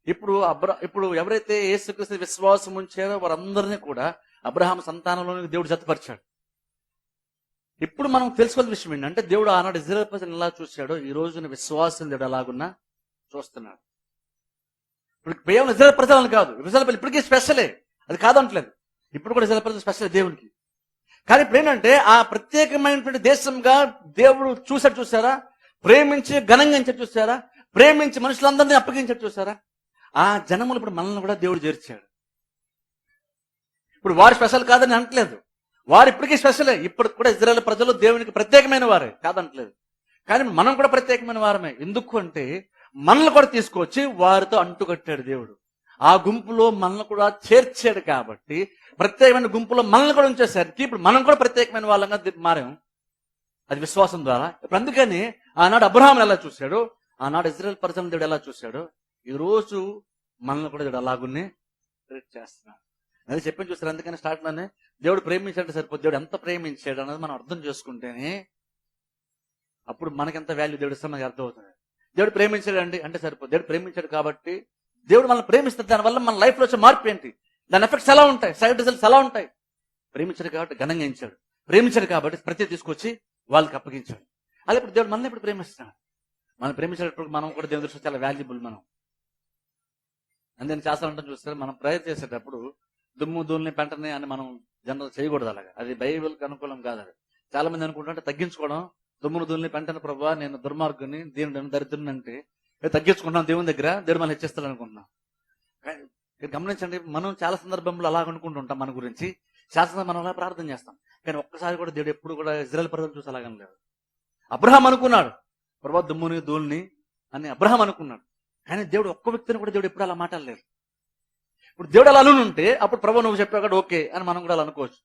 ఇప్పుడు ఎవరైతే యేసుక్రీస్తు విశ్వాసం ఉంచారో వారందరినీ కూడా అబ్రహాం సంతానంలోని దేవుడు జతపరిచాడు. ఇప్పుడు మనం తెలుసుకోవాల్సిన విషయం ఏంటంటే దేవుడు ఆనాడు ఇజ్రాయెల్ ప్రజలను ఎలా చూశాడో ఈ రోజున విశ్వాసం దేవుడు అలాగున్నా చూస్తున్నాడు. ఇప్పుడు కేవలం ఇజ్రాయెల్ ప్రజలను కాదు, ఇజ్రాయెల్ ప్రజలు ఇప్పటికీ స్పెషలే, అది కాదంటలేదు. ఇప్పుడు కూడా ఇజ్రాయెల్ ప్రజలు స్పెషల్ దేవునికి. కానీ ఇప్పుడు ఏంటంటే ఆ ప్రత్యేకమైనటువంటి దేశంగా దేవుడు చూసారా, ప్రేమించి ఘనంగా చూసారా, ప్రేమించి మనుషులందరినీ అప్పగించాడు చూసారా. ఆ జనములు ఇప్పుడు మనల్ని కూడా దేవుడు చేర్చాడు. ఇప్పుడు వారు స్పెషల్ కాదని అనట్లేదు, వారు ఇప్పటికీ స్పెషలే. ఇప్పుడు కూడా ఇజ్రాయెల్ ప్రజలు దేవునికి ప్రత్యేకమైన వారే కాదంటలేదు. కానీ మనం కూడా ప్రత్యేకమైన వారమే. ఎందుకు అంటే మనల్ని కూడా తీసుకొచ్చి వారితో అంటుకట్టాడు దేవుడు. ఆ గుంపులో మనల్ని కూడా చేర్చాడు కాబట్టి, ప్రత్యేకమైన గుంపులో మనల్ని కూడా ఉంచేసరికి ఇప్పుడు మనం కూడా ప్రత్యేకమైన వాళ్ళంగా మారాం. అది విశ్వాసం ద్వారా. ఇప్పుడు అందుకని ఆనాడు అబ్రహాం ఎలా చూశాడు, ఆనాడు ఇజ్రాయెల్ ప్రజలను దేవుడు ఎలా చూశాడు, ఈ రోజు మనల్ని కూడా దేవుడు అలాగునే ట్రీట్ చేస్తున్నాడు. అది చెప్పని చూస్తారు. అందుకని స్టార్ట్ లోనే దేవుడు ప్రేమించాడు సరిపోతుంది. దేవుడు ఎంత ప్రేమించాడు అన్నది మనం అర్థం చేసుకుంటేనే అప్పుడు మనకెంత వాల్యూ దేవుడు ఇస్తాం మనకి అర్థమవుతుంది. దేవుడు ప్రేమించాడు అంటే సరిపోతుంది. దేవుడు ప్రేమించాడు కాబట్టి దేవుడు మనల్ని ప్రేమిస్తాడు. దానివల్ల మన లైఫ్ లో వచ్చే మార్పు ఏంటి, దాని ఎఫెక్ట్స్ ఎలా ఉంటాయి, సైడ్ రిజల్ట్స్ ఎలా ఉంటాయి. ప్రేమించాడు కాబట్టి ఘనంగా ఇచ్చాడు, ప్రేమించాడు కాబట్టి ప్రతి తీసుకొచ్చి వాళ్ళకి అప్పగించాడు. అలా ఇప్పుడు దేవుడు మనల్ని ఇప్పుడు ప్రేమిస్తున్నాడు. మనం ప్రేమించేటప్పుడు మనం కూడా దేవుని దృష్టిలో చాలా వాల్యుబుల్. మనం అందుకని చేస్తానంటే చూస్తే మనం ప్రేయర్ చేసేటప్పుడు దుమ్ము ధూళిని పెంటని అని మనం జనరల్ చేయకూడదు. అలాగా అది బైబిల్కి అనుకూలం కాదు. అది చాలా మంది అనుకుంటుంటే తగ్గించుకోవడం, దుమ్మును ధూళిని పెంటని ప్రభావ నేను దుర్మార్గుని దీని దరిద్రుని అంటే తగ్గించుకుంటాం దేవుని దగ్గర, దేవుడు మనం హెచ్చిస్తాడు అనుకుంటున్నాం. గమనించండి, మనం చాలా సందర్భంలో అలా అనుకుంటూ ఉంటాం మన గురించి, చాలా సందర్భం మనం అలా ప్రార్థన చేస్తాం. కానీ ఒక్కసారి కూడా దేవుడు ఎప్పుడు కూడా ఇజ్రాయెల్ ప్రజలు చూసి అలాగని లేదు. అబ్రహాం అనుకున్నాడు ప్రభావ దుమ్ముని ధూళిని అని అబ్రహాం అనుకున్నాడు. కానీ దేవుడు ఒక్క వ్యక్తిని కూడా దేవుడు ఎప్పుడు అలా మాట్లాడలేదు. ఇప్పుడు దేవుడు అలా అనుంటే అప్పుడు ప్రభు నువ్వు చెప్పావు కదా ఓకే అని మనం కూడా అలా అనుకోవచ్చు.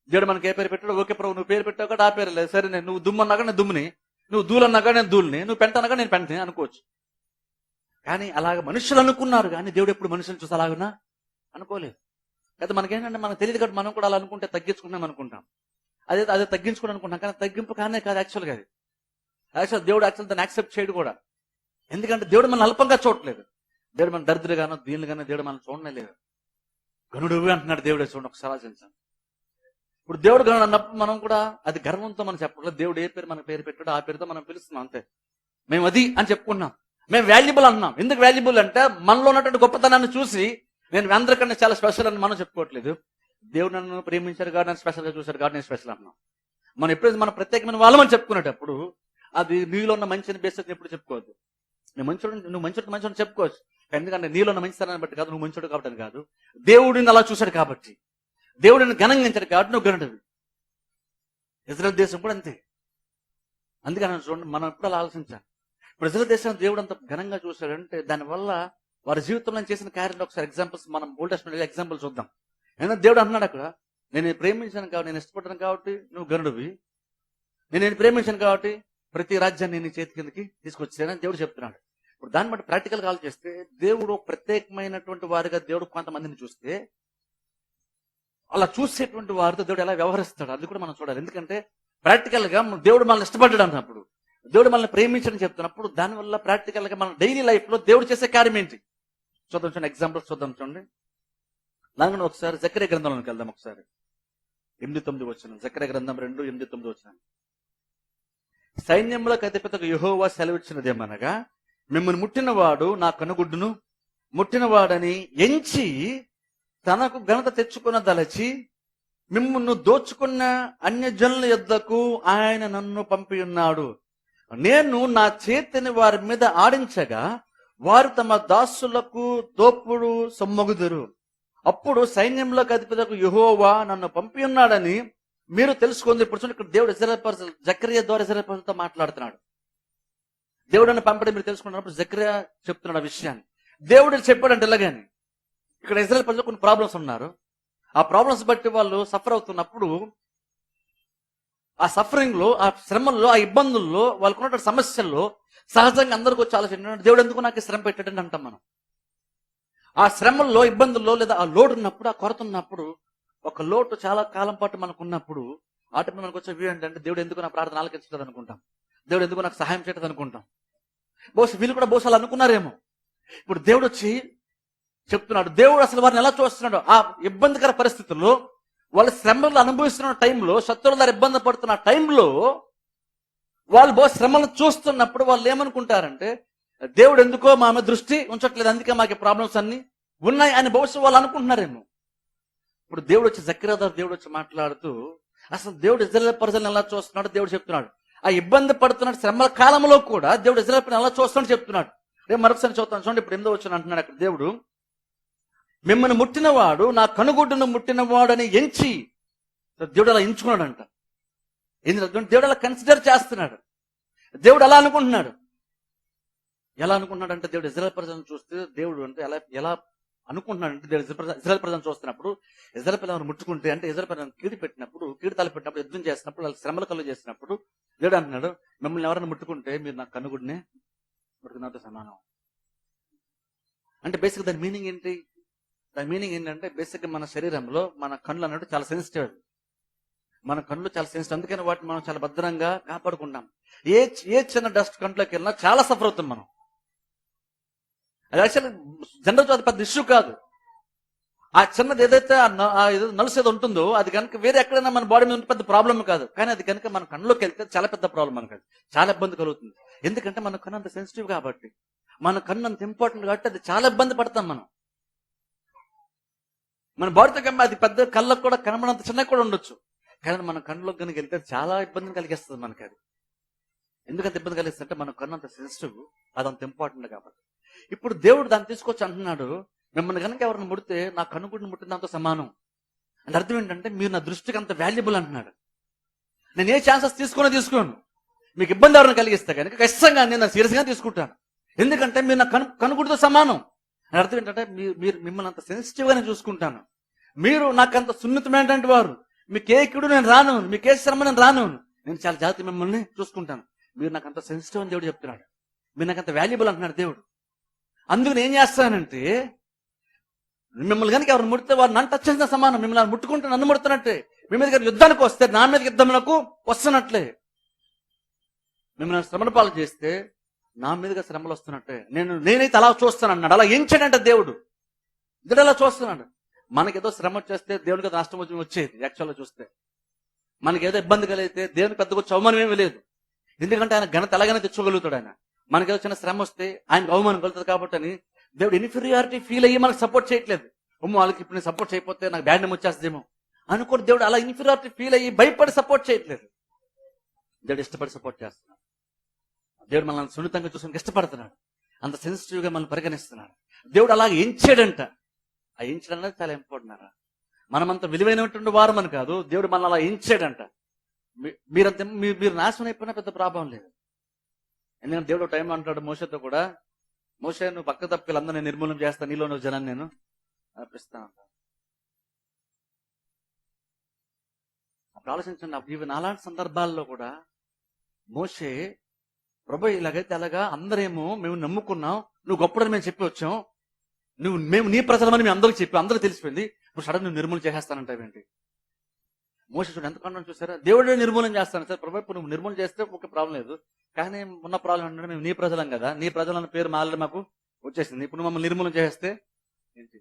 దేవుడు మనకి ఏ పేరు పెట్టాడు, ఓకే ప్రభు నువ్వు పేరు పెట్టావు కదా ఆ పేరు లేదు, సరే నువ్వు దుమ్ము అన్నాక నేను దుమ్ముని, నువ్వు ధూళి అన్నాక నేను ధూళిని, నువ్వు పెంట అన్నాక నేను పెంటని అనుకోవచ్చు. కానీ అలాగ మనుషులు అనుకున్నారు, కానీ దేవుడు ఎప్పుడు మనుషులు చూసి అలాగున్నా అనుకోలేదు. అయితే మనకేంటంటే మనకు తెలియదు కాబట్టి మనం కూడా అలా అనుకుంటే తగ్గించుకుంటాం అనుకుంటాం. అదే తగ్గించుకోవడం అనుకుంటాం, కానీ తగ్గింపు కానే కాదు యాక్చువల్గా. అది దేవుడు యాక్చువల్ దాన్ని యాక్సెప్ట్ చేయడు కూడా. ఎందుకంటే దేవుడు మనం అల్పంగా చూడలేదు. దేవుడు మన దరిద్రగానో దీనిగానో దేవుడు మనం చూడనే లేదు. గనుడు అంటున్నాడు దేవుడే. చూడండి ఒకసారి ఆలోచించాను. ఇప్పుడు దేవుడు గనుడు అన్నప్పుడు మనం కూడా అది గర్వంతో మనం చెప్పట్లేదు. దేవుడు ఏ పేరు మన పేరు పెట్టాడో ఆ పేరుతో మనం పిలుస్తున్నాం అంతే. మేము అది అని చెప్పుకున్నాం, మేము వాల్యుబుల్ అన్నాం. ఎందుకు వాల్యుబుల్ అంటే మనలో ఉన్నటువంటి గొప్పతనాన్ని చూసి నేను అందరికన్నా చాలా స్పెషల్ అని మనం చెప్పుకోవట్లేదు. దేవుడు నన్ను ప్రేమించారు కాబట్టి నన్ను స్పెషల్ గా చూశారు కాబట్టి నేను స్పెషల్ అన్నాం. మనం ఎప్పుడైతే మన ప్రత్యేకమైన వాళ్ళమని చెప్పుకునేటప్పుడు అది నీలో ఉన్న మంచిని బేస్ ఎప్పుడు చెప్పుకోవద్దు. నువ్వు మంచోడు చెప్పుకోవచ్చు, ఎందుకంటే నీలో ఉన్న మంచితనాన్ని బట్టి కాదు, నువ్వు మంచోడు కాబట్టి కాదు. దేవుడిని అలా చూశాడు కాబట్టి, దేవుడిని ఘనంగించాడు కాబట్టి నువ్వు గనుడివి. ఇజ్రాయెల్ దేశం కూడా అంతే. అందుకని చూడండి, మనం ఎప్పుడు అలా ఆలోచించాలి. ఇప్పుడు ఇజ్రాయెల్ దేశం దేవుడు అంత ఘనంగా చూశాడంటే దానివల్ల వారి జీవితంలో చేసిన కార్యాలు ఒకసారి ఎగ్జాంపుల్స్ మనం ఓల్డ్ టెస్ట్‌మెంట్ ఎగ్జాంపుల్ చూద్దాం. ఎందుకంటే దేవుడు అన్నాడు అక్కడ, నేను ప్రేమించాను కాబట్టి, నేను ఇష్టపడ్డాను కాబట్టి నువ్వు గనుడివి, నేను ప్రేమించాను కాబట్టి ప్రతి రాజ్యాన్ని నీ చేతి కిందకి తీసుకొచ్చానని దేవుడు చెప్తున్నాడు. ఇప్పుడు దాన్ని బట్టి ప్రాక్టికల్ గా ఆలోచిస్తే దేవుడు ప్రత్యేకమైనటువంటి వారిగా దేవుడు కొంతమందిని చూస్తే అలా చూసేటువంటి వారితో దేవుడు ఎలా వ్యవహరిస్తాడు అది కూడా మనం చూడాలి. ఎందుకంటే ప్రాక్టికల్ గా దేవుడు మనల్ని ఇష్టపడ్డాడు అన్నప్పుడు, దేవుడు మనల్ని ప్రేమించడం చెప్తున్నప్పుడు దానివల్ల ప్రాక్టికల్ గా మన డైలీ లైఫ్ లో దేవుడు చేసే కార్యం ఏంటి చూద్దాం. చూడండి ఎగ్జాంపుల్స్ చూద్దాం. చూడండి దాని ఒకసారి జకర్యా గ్రంథంలోకి వెళ్దాం. ఒకసారి 8:9 వచనం, జకర్యా గ్రంథం 2:8-9 వచనం. సైన్యములకు అధిపతికి యెహోవా సెలవిచ్చినదేమనగా, మిమ్మల్ని ముట్టినవాడు నా కనుగుడ్డును ముట్టినవాడని ఎంచి తనకు ఘనత తెచ్చుకున్న దలచి మిమ్మును దోచుకున్న అన్యజనుల యొద్దకు ఆయన నన్ను పంపి ఉన్నాడు. నేను నా చేతిని వారి మీద ఆడించగా వారు తమ దాసులకు దోపుడు సొమ్మగుదురు. అప్పుడు సైన్యంలోకి అధిపతికి యెహోవా నన్ను పంపి ఉన్నాడని మీరు తెలుసుకుంది. ఇప్పుడు చూడండి, ఇక్కడ దేవుడు ఇజ్రాయెల్ ప్రజలు జకర్యా ద్వారా ఇజ్రాయెల్ ప్రజలతో మాట్లాడుతున్నాడు. దేవుడిని పంపడం మీరు తెలుసుకున్నప్పుడు జకర్యా చెప్తున్నాడు ఆ విషయాన్ని. దేవుడు చెప్పాడంటే ఇలాగని ఇక్కడ ఇజ్రాయెల్ ప్రజలు కొన్ని ప్రాబ్లమ్స్ ఉన్నారు. ఆ ప్రాబ్లమ్స్ బట్టి వాళ్ళు సఫర్ అవుతున్నప్పుడు ఆ సఫరింగ్ లో, ఆ శ్రమల్లో, ఆ ఇబ్బందుల్లో, వాళ్ళకున్న సమస్యల్లో సహజంగా అందరికీ వచ్చి ఆలోచన, దేవుడు ఎందుకు నాకు శ్రమ పెట్టాడని అంటాం మనం. ఆ శ్రమల్లో, ఇబ్బందుల్లో లేదా ఆ లోటు ఉన్నప్పుడు, ఆ కొరత ఉన్నప్పుడు, ఒక లోటు చాలా కాలం పాటు మనకు ఉన్నప్పుడు ఆ టైంలో మనకు వచ్చే వ్యూ ఏంటంటే దేవుడు ఎందుకు నా ప్రార్థన ఆలకించలేదు అనుకుంటాం, దేవుడు ఎందుకు నాకు సహాయం చేయలేదు అనుకుంటాం. బహుశా వీళ్ళు కూడా బహుశా అనుకున్నారేమో. ఇప్పుడు దేవుడు వచ్చి చెప్తున్నాడు, దేవుడు అసలు వారిని ఎలా చూస్తున్నాడు. ఆ ఇబ్బందికర పరిస్థితుల్లో, వాళ్ళ శ్రమలు అనుభవిస్తున్న టైంలో, శత్రువుల ద్వారా ఇబ్బంది పడుతున్న టైంలో వాళ్ళు బహు శ్రమలను చూస్తున్నప్పుడు వాళ్ళు ఏమనుకుంటారంటే, దేవుడు ఎందుకో మా మీద దృష్టి ఉంచట్లేదు, అందుకే మాకు ప్రాబ్లమ్స్ అన్ని ఉన్నాయి అని బహుశా వాళ్ళు అనుకుంటున్నారేమో. ఇప్పుడు దేవుడు వచ్చి జక్రియా దేవుడు వచ్చి మాట్లాడుతూ అసలు దేవుడు ఇజ్రాయేల్ ప్రజలను ఎలా చూస్తున్నాడు దేవుడు చెప్తున్నాడు. ఆ ఇబ్బంది పడుతున్నాడు శ్రమల కాలంలో కూడా దేవుడు ఇజ్రాయేల్ ప్రజలను ఎలా చూస్తున్నాడు చెప్తున్నాడు. రేపు మరొకసారి చూస్తాను చూడండి. ఇప్పుడు 8వ వచనం అంటున్నాడు అక్కడ దేవుడు, మిమ్మల్ని ముట్టినవాడు నా కనుగుడ్డును ముట్టినవాడు అని ఎంచి, దేవుడు అలా ఎంచుకున్నాడంట. దేవుడు అలా కన్సిడర్ చేస్తున్నాడు. దేవుడు అలా అనుకుంటున్నాడు. ఎలా అనుకుంటున్నాడు అంటే, దేవుడు ఇజ్రాయేల్ ప్రజలను చూస్తే దేవుడు అంటే ఎలా అనుకుంటున్నాడు అంటే, దేవుడు ఇజ్రాయేల్ ప్రజలను చూస్తున్నప్పుడు ఇజ్రాయేల్ ప్రజలను ముట్టుకుంటే అంటే ఇజ్రాయేల్ ప్రజలను కీడు పెట్టినప్పుడు, కీడు తలపెట్టినప్పుడు, యుద్ధం చేసినప్పుడు, వాళ్ళకి శ్రమలు కలుగు చేసినప్పుడు దేవుడు అంటున్నాడు, మిమ్మల్ని ఎవరైనా ముట్టుకుంటే మీరు నా కనుగుడినే ముట్టుకున్నట్టు సమానం. అంటే బేసిక్ దాని మీనింగ్ ఏంటి? దాని మీనింగ్ ఏంటంటే బేసిక్ మన శరీరంలో మన కళ్ళు అన్నట్టు చాలా సెన్సిటివ్. మన కళ్ళు చాలా సెన్సిటివ్, అందుకని వాటిని మనం చాలా భద్రంగా కాపాడుకుంటాం. ఏ చిన్న డస్ట్ కంట్లోకి వెళ్ళినా చాలా సఫర్ అవుతాం మనం. అది యాక్చువల్లీ జనరల్ అది పెద్ద ఇష్యూ కాదు. ఆ చిన్నది ఏదైతే నలుసు ఏదో ఉంటుందో అది కనుక వేరే ఎక్కడైనా మన బాడీ మీద పెద్ద ప్రాబ్లం కాదు, కానీ అది కనుక మన కళ్ళలోకి వెళ్తే చాలా పెద్ద ప్రాబ్లం మనకు, అది చాలా ఇబ్బంది కలుగుతుంది. ఎందుకంటే మన కన్ను అంత సెన్సిటివ్ కాబట్టి, మన కన్ను అంత ఇంపార్టెంట్ కాబట్టి అది చాలా ఇబ్బంది పడతాం మనం. మన బాడీతో కన్నా అది పెద్ద కళ్ళకు కూడా కనబడంత చిన్నగా కూడా ఉండొచ్చు, కానీ మన కన్నులోకి కనుక వెళ్తే చాలా ఇబ్బందిని కలిగిస్తుంది మనకి. అది ఎందుకంత ఇబ్బంది కలిగిస్తుంటే మన కన్ను అంత సెన్సిటివ్, అది అంత ఇంపార్టెంట్ కాబట్టి. ఇప్పుడు దేవుడు దాన్ని తీసుకొచ్చి అంటున్నాడు, మిమ్మల్ని కనుక ఎవరిని ముడితే నా కన్నుగుడిని ముట్టిన దాంతో సమానం. అంటే అర్థం ఏంటంటే మీరు నా దృష్టికి అంత వాల్యుబుల్ అంటున్నాడు. నేను ఏ ఛాన్సెస్ తీసుకోను, మీకు ఇబ్బంది ఎవరిని కలిగిస్తే కనుక ఖచ్చితంగా నేను సీరియస్గా తీసుకుంటాను, ఎందుకంటే మీరు నా కనుగుడితో సమానం. అని అర్థం ఏంటంటే మీరు మిమ్మల్ని అంత సెన్సిటివ్గా నేను చూసుకుంటాను, మీరు నాకు అంత సున్నితమైనటువంటి వారు, మీకు ఏ కిడు నేను రాను, మీకు ఏ శ్రమ నేను రాను, నేను చాలా జాగ్రత్త మిమ్మల్ని చూసుకుంటాను, మీరు నాకు అంత సెన్సిటివ్ అని దేవుడు చెప్తున్నాడు, మీరు నాకు అంత వాల్యుబుల్ అంటున్నాడు దేవుడు. అందుకు నేను ఏం చేస్తానంటే మిమ్మల్ని కనుక ఎవరు ముడితే వారు నన్ను టచ్ చేసిన సమానం, మిమ్మల్ని ముట్టుకుంటే నన్ను ముడుతున్నట్టే, మీ మీద యుద్ధానికి వస్తే నా మీద యుద్ధములకు వస్తున్నట్లే, మిమ్మల్ని శ్రమల పాలు చేస్తే నా మీదుగా శ్రమలు వస్తున్నట్టే నేనైతే అలా చూస్తాను అన్నాడు. అలా ఎంచాడంటే దేవుడు అలా చూస్తున్నాడు. మనకేదో శ్రమ వచ్చేస్తే దేవుడికి నష్టం వచ్చేది. యాక్చువల్గా చూస్తే మనకేదో ఇబ్బంది కలిగితే దేవునికి పెద్దగా అవమానం ఏమీ లేదు, ఎందుకంటే ఆయన ఘనత ఎలాగైనా తెచ్చుకోగలుగుతాడు. ఆయన మనకేదో చిన్న శ్రమ వస్తే ఆయనకు అవమానం కలుగుతుంది కాబట్టి అని దేవుడు ఇన్ఫీరియారిటీ ఫీల్ అయ్యి మనకు సపోర్ట్ చేయట్లేదు. వాళ్ళకి ఇప్పుడు నేను సపోర్ట్ చేయకపోతే నాకు బ్యాడ్ నేమ్ వచ్చేస్తుందేమో అనుకోండి. దేవుడు అలా ఇన్ఫీరియారిటీ ఫీల్ అయ్యి భయపడి సపోర్ట్ చేయట్లేదు, దేవుడు ఇష్టపడి సపోర్ట్ చేస్తున్నాడు. దేవుడు మనల్ని సున్నితంగా చూసుకుని ఇష్టపడుతున్నాడు, అంత సెన్సిటివ్ గా మనల్ని పరిగణిస్తున్నాడు. దేవుడు అలాగే ఎంచాడంట. ఆ ఎంచడం అనేది చాలా ఇంపార్టెంట్. మనమంత విలువైనటువంటి వారు అని కాదు, దేవుడు మనల్ని అలా ఎంచాడంట. మీరు నాశనం అయిపోయినా పెద్ద ప్రాబ్లం లేదు, ఎందుకంటే దేవుడు టైంలో అంటాడు మోషేతో కూడా, మోషే నువ్వు పక్క తప్పిలందరూ నేను నిర్మూలన చేస్తాను, నీలో నువ్వు జనాన్ని నేను అర్పిస్తా ఉంటాను. అప్పుడు ఆలోచించండి, ఇవి నాలాంటి సందర్భాల్లో కూడా మోషే ప్రభు ఇలాగైతే అలాగా అందరేమో మేము నమ్ముకున్నాం, నువ్వు గొప్పడని మేము చెప్పి వచ్చాం, మేము నీ ప్రజలమని మేము అందరికి చెప్పి అందరికి తెలిసిపోయింది, ఇప్పుడు సడన్ నువ్వు నిర్మూలన చేసేస్తానంటావేంటి? మోషే చూడండి ఎంత కన్నా చూసారా, దేవుడే నిర్మూలన చేస్తాను సార్ ప్రభు, ఇప్పుడు నువ్వు నిర్మూలన చేస్తే ఒక ప్రాబ్లం లేదు, కానీ ఉన్న ప్రాబ్లం ఏంటంటే మేము నీ ప్రజలం కదా, నీ ప్రజలన్న పేరు మాల్రెడీ మాకు వచ్చేసింది, ఇప్పుడు నువ్వు మమ్మల్ని నిర్మూలన చేస్తే ఏంటి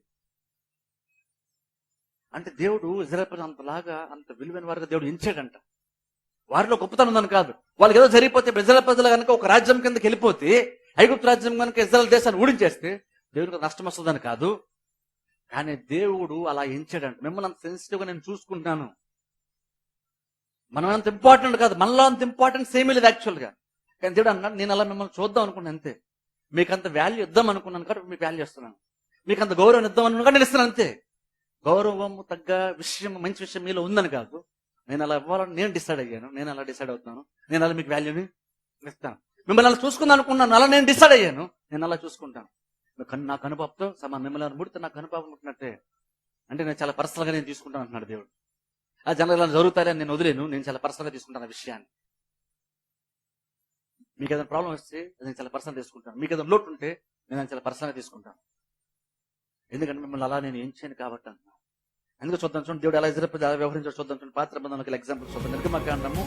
అంటే దేవుడు ఇజ్రాయేల్ ప్రజలు అంతలాగా అంత విలువైన వారిగా దేవుడు ఎంచాడంట. వారిలో గొప్పతనం ఉందని కాదు, వాళ్ళకి ఏదో జరిగిపోతే ఇజ్రాయేల్ ప్రజలు కనుక ఒక రాజ్యం కిందకి వెళ్ళిపోతే, ఐగుప్తు రాజ్యం కనుక ఇజ్రాయేల్ దేశాన్ని ఊడించేస్తే దేవుడికి నష్టం వస్తుందని కాదు, కానీ దేవుడు అలా ఎంచాడంట. మిమ్మల్ని అంత సెన్సిటివ్గా నేను చూసుకుంటాను, మనం అంత ఇంపార్టెంట్ కాదు, మనలో అంత ఇంపార్టెన్స్ ఏమీ లేదు యాక్చువల్గా, కానీ దేవుడు అన్నాడు నేను అలా మిమ్మల్ని చూద్దాం అనుకున్నాను అంతే, మీకు అంత వాల్యూ ఇద్దాం అనుకున్నాను కాబట్టి మీకు వాల్యూ ఇస్తున్నాను, మీకు అంత గౌరవం ఇద్దాం అనుకున్నా నేను ఇస్తున్నాను అంతే. గౌరవం తగ్గ విషయం మంచి విషయం మీలో ఉందని కాదు, నేను అలా ఇవ్వాలని నేను డిసైడ్ అయ్యాను, నేను అలా డిసైడ్ అవుతున్నాను, నేను అలా మీకు వాల్యూని ఇస్తాను. మిమ్మల్ని అలా చూసుకుందాం అనుకున్నాను, అలా నేను డిసైడ్ అయ్యాను, నేను అలా చూసుకుంటాను. నాకు అనుభవంతో సమానం, మిమ్మల్ని ముడితే నాకు అనుభవం ఉంటున్నట్టే, అంటే నేను చాలా పర్సనల్గా నేను తీసుకుంటాను అంటున్నాడు దేవుడు. ఆ జనరల్ జరుగుతాయని నేను వదిలేను, నేను చాలా పర్సనల్గా తీసుకుంటాను ఆ విషయాన్ని. మీకు ఏదైనా ప్రాబ్లం వస్తే నేను చాలా పర్సనల్ తీసుకుంటాను, మీకు ఏదైనా లోటు ఉంటే నేను చాలా పర్సనల్గా తీసుకుంటాను, ఎందుకంటే మిమ్మల్ని అలా నేను ఏం చేయను కాబట్టి అంటున్నాను. ఎందుకు చూద్దాం చూడండి దేవుడు ఎలా ఇజ్రాయేల్ ప్రజలు ఎలా వ్యవహరించాడు చూద్దాం చూడండి. పాత నిబంధనలకు ఎగ్జాంపుల్ చూద్దాం. నిర్గమకాండము